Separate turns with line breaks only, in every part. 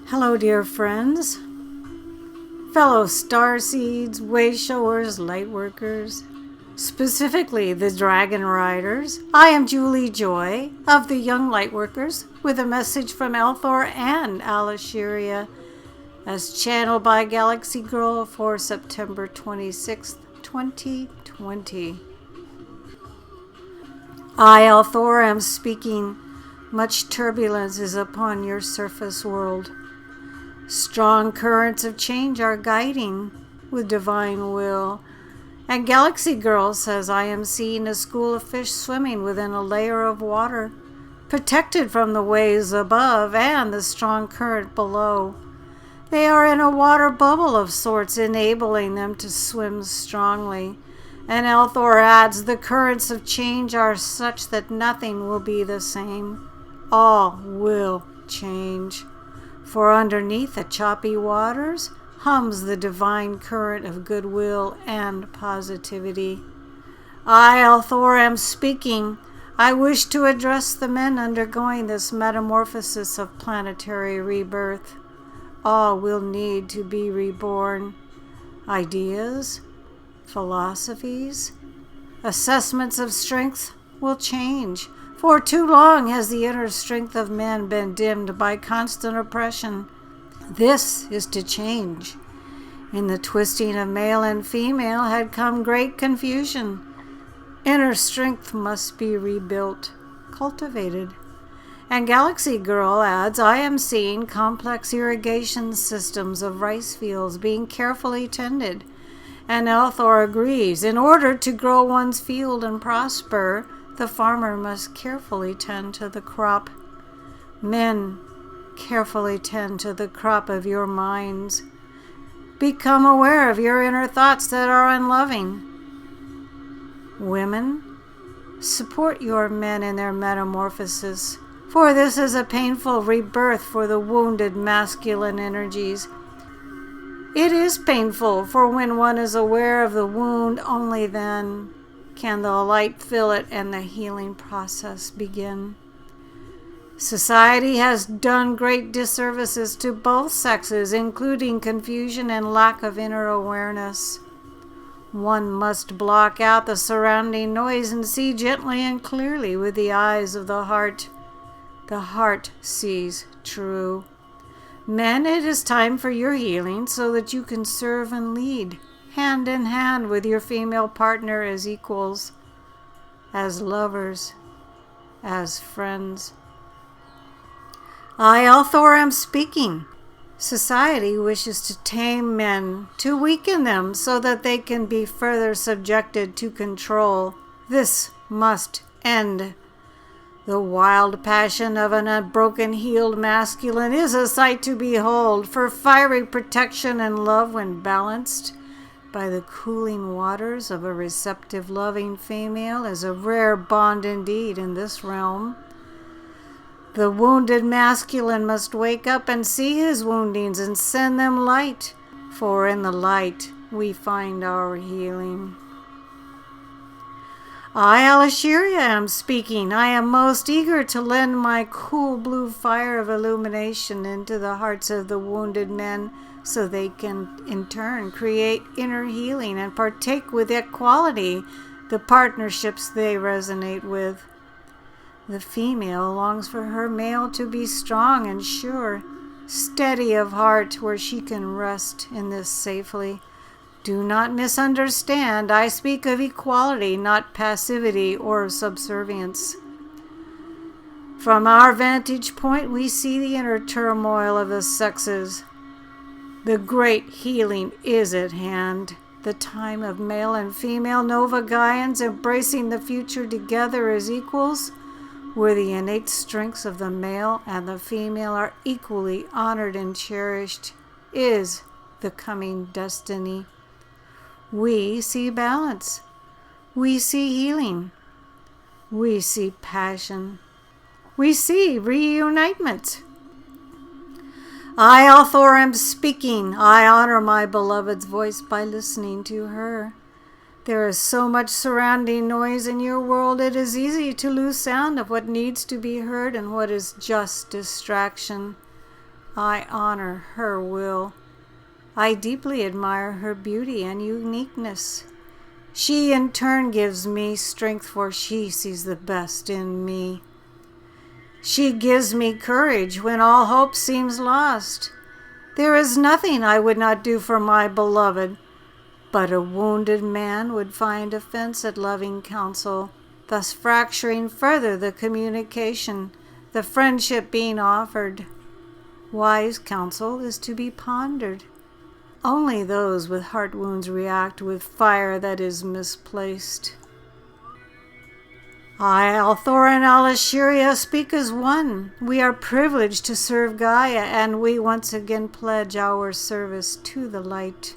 Hello, dear friends, fellow starseeds, wayshowers, lightworkers, specifically the dragon riders. I am Juli Joy of the Young Lightworkers with a message from Elthor and Alisheryia as channeled by Galaxygirl for September 26th, 2020. I, Elthor, am speaking. Much turbulence is upon your surface world. Strong currents of change are guiding with divine will. And Galaxygirl says, I am seeing a school of fish swimming within a layer of water, protected from the waves above and the strong current below. They are in a water bubble of sorts, enabling them to swim strongly. And Elthor adds, the currents of change are such that nothing will be the same. All will change. For underneath the choppy waters hums the divine current of goodwill and positivity. I, Elthor, am speaking. I wish to address the men undergoing this metamorphosis of planetary rebirth. All will need to be reborn. Ideas, philosophies, assessments of strength will change. For too long has the inner strength of men been dimmed by constant oppression. This is to change. In the twisting of male and female had come great confusion. Inner strength must be rebuilt, cultivated. And Galaxygirl adds, I am seeing complex irrigation systems of rice fields being carefully tended. And Elthor agrees, in order to grow one's field and prosper, the farmer must carefully tend to the crop. Men, carefully tend to the crop of your minds. Become aware of your inner thoughts that are unloving. Women, support your men in their metamorphosis, for this is a painful rebirth for the wounded masculine energies. It is painful, for when one is aware of the wound, only then can the light fill it and the healing process begin. Society has done great disservices to both sexes, including confusion and lack of inner awareness. One must block out the surrounding noise and see gently and clearly with the eyes of the heart. The heart sees true. Men, it is time for your healing so that you can serve and lead, hand in hand with your female partner as equals, as lovers, as friends. I, Elthor, am speaking. Society wishes to tame men, to weaken them so that they can be further subjected to control. This must end. The wild passion of an unbroken healed masculine is a sight to behold, for fiery protection and love when balanced by the cooling waters of a receptive, loving female is a rare bond indeed in this realm. The wounded masculine must wake up and see his woundings and send them light, for in the light we find our healing. I, Alisheryia, am speaking. I am most eager to lend my cool blue fire of illumination into the hearts of the wounded men so they can, in turn, create inner healing and partake with equality the partnerships they resonate with. The female longs for her male to be strong and sure, steady of heart where she can rest in this safely. Do not misunderstand. I speak of equality, not passivity or subservience. From our vantage point, we see the inner turmoil of the sexes. The great healing is at hand. The time of male and female Nova Gaians embracing the future together as equals, where the innate strengths of the male and the female are equally honored and cherished, is the coming destiny. We see balance. We see healing. We see passion. We see reunitement. I, Elthor, am speaking. I honor my beloved's voice by listening to her. There is so much surrounding noise in your world, it is easy to lose sound of what needs to be heard and what is just distraction. I honor her will. I deeply admire her beauty and uniqueness. She in turn gives me strength, for she sees the best in me. She gives me courage when all hope seems lost. There is nothing I would not do for my beloved, but a wounded man would find offense at loving counsel, thus fracturing further the communication, the friendship being offered. Wise counsel is to be pondered. Only those with heart wounds react with fire that is misplaced. I, Elthor and Alisheryia, speak as one. We are privileged to serve Gaia, and we once again pledge our service to the light.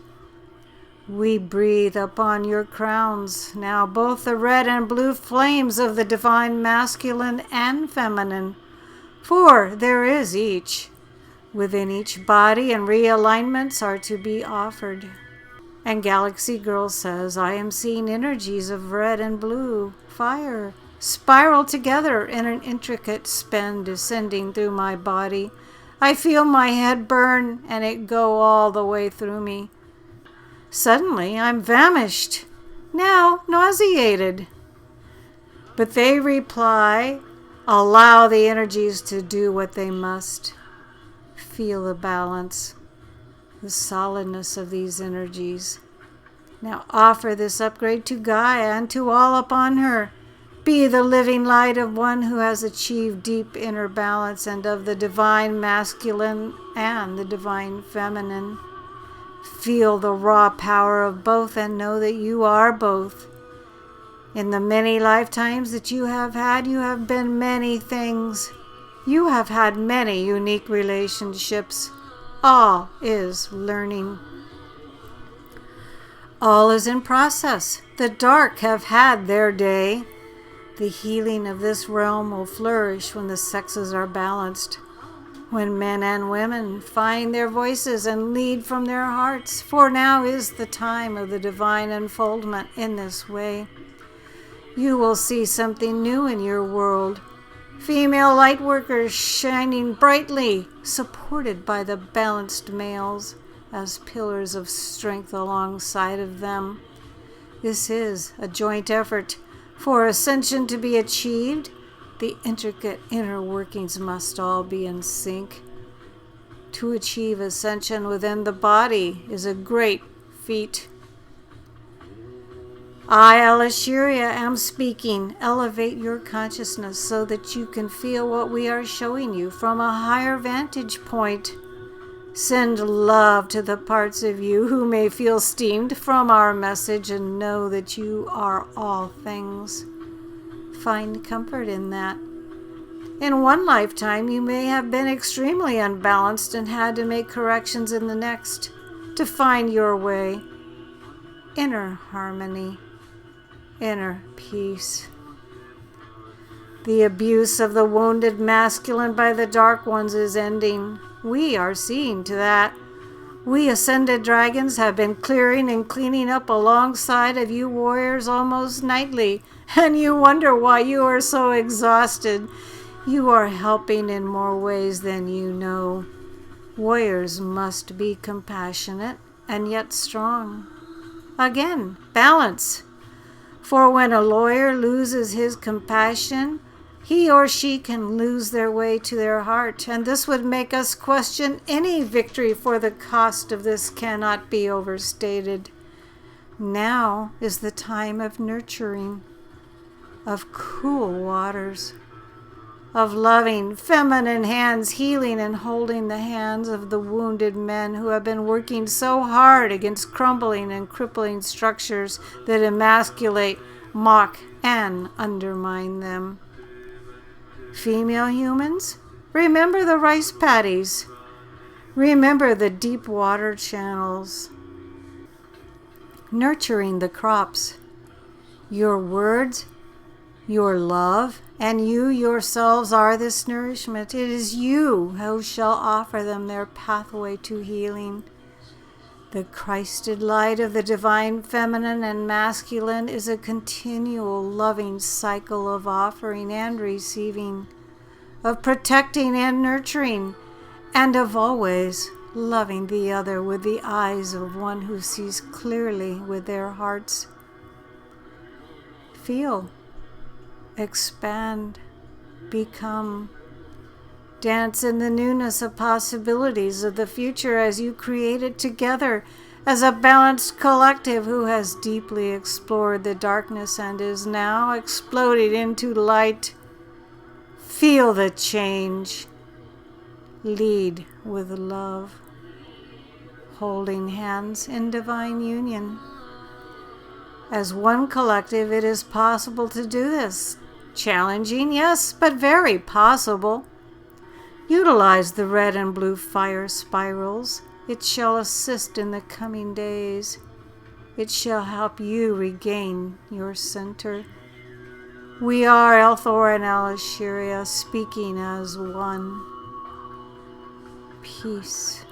We breathe upon your crowns now both the red and blue flames of the divine masculine and feminine, for there is each. Within each body, and realignments are to be offered. And Galaxygirl says, I am seeing energies of red and blue fire spiral together in an intricate spin descending through my body. I feel my head burn and it go all the way through me. Suddenly I'm famished, now nauseated. But they reply, allow the energies to do what they must. Feel the balance, the solidness of these energies. Now offer this upgrade to Gaia and to all upon her. Be the living light of one who has achieved deep inner balance and of the divine masculine and the divine feminine. Feel the raw power of both and know that you are both. In the many lifetimes that you have had, you have been many things. You have had many unique relationships. All is learning. All is in process. The dark have had their day. The healing of this realm will flourish when the sexes are balanced, when men and women find their voices and lead from their hearts, for now is the time of the divine unfoldment in this way. You will see something new in your world. Female lightworkers shining brightly, supported by the balanced males as pillars of strength alongside of them. This is a joint effort. For ascension to be achieved, the intricate inner workings must all be in sync. To achieve ascension within the body is a great feat. I, Alisheryia, am speaking. Elevate your consciousness so that you can feel what we are showing you from a higher vantage point. Send love to the parts of you who may feel steamed from our message and know that you are all things. Find comfort in that. In one lifetime, you may have been extremely unbalanced and had to make corrections in the next to find your way. Inner harmony. Inner peace. The abuse of the wounded masculine by the dark ones is ending. We are seeing to that. We ascended dragons have been clearing and cleaning up alongside of you warriors almost nightly, and you wonder why you are so exhausted. You are helping in more ways than you know. Warriors must be compassionate and yet strong. Again, balance. For when a lawyer loses his compassion, he or she can lose their way to their heart, and this would make us question any victory, for the cost of this cannot be overstated. Now is the time of nurturing, of cool waters, of loving feminine hands healing and holding the hands of the wounded men who have been working so hard against crumbling and crippling structures that emasculate, mock, and undermine them. Female humans, remember the rice paddies. Remember the deep water channels. Nurturing the crops. Your words, your love, and you yourselves are this nourishment. It is you who shall offer them their pathway to healing. The Christed light of the divine feminine and masculine is a continual loving cycle of offering and receiving, of protecting and nurturing, and of always loving the other with the eyes of one who sees clearly with their hearts. Feel, expand, become. Dance in the newness of possibilities of the future as you create it together as a balanced collective who has deeply explored the darkness and is now exploding into light. Feel the change. Lead with love. Holding hands in divine union. As one collective, it is possible to do this. Challenging, yes, but very possible. Utilize the red and blue fire spirals. It shall assist in the coming days. It shall help you regain your center. We are Elthor and Alisheryia, speaking as one. Peace.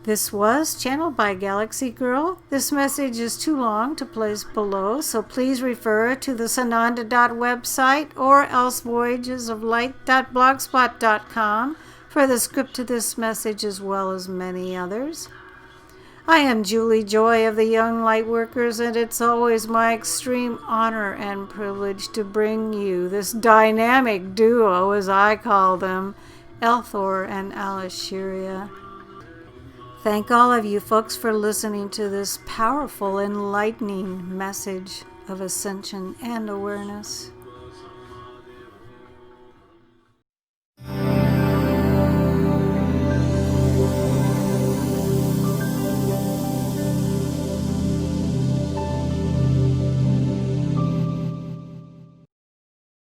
This was channeled by Galaxygirl. This message is too long to place below, so please refer to the Sananda.website or else voyagesoflight.blogspot.com for the script to this message as well as many others. I am Juli Joy of the Young Lightworkers, and it's always my extreme honor and privilege to bring you this dynamic duo, as I call them, Elthor and Alisheryia. Thank all of you folks for listening to this powerful, enlightening message of ascension and awareness.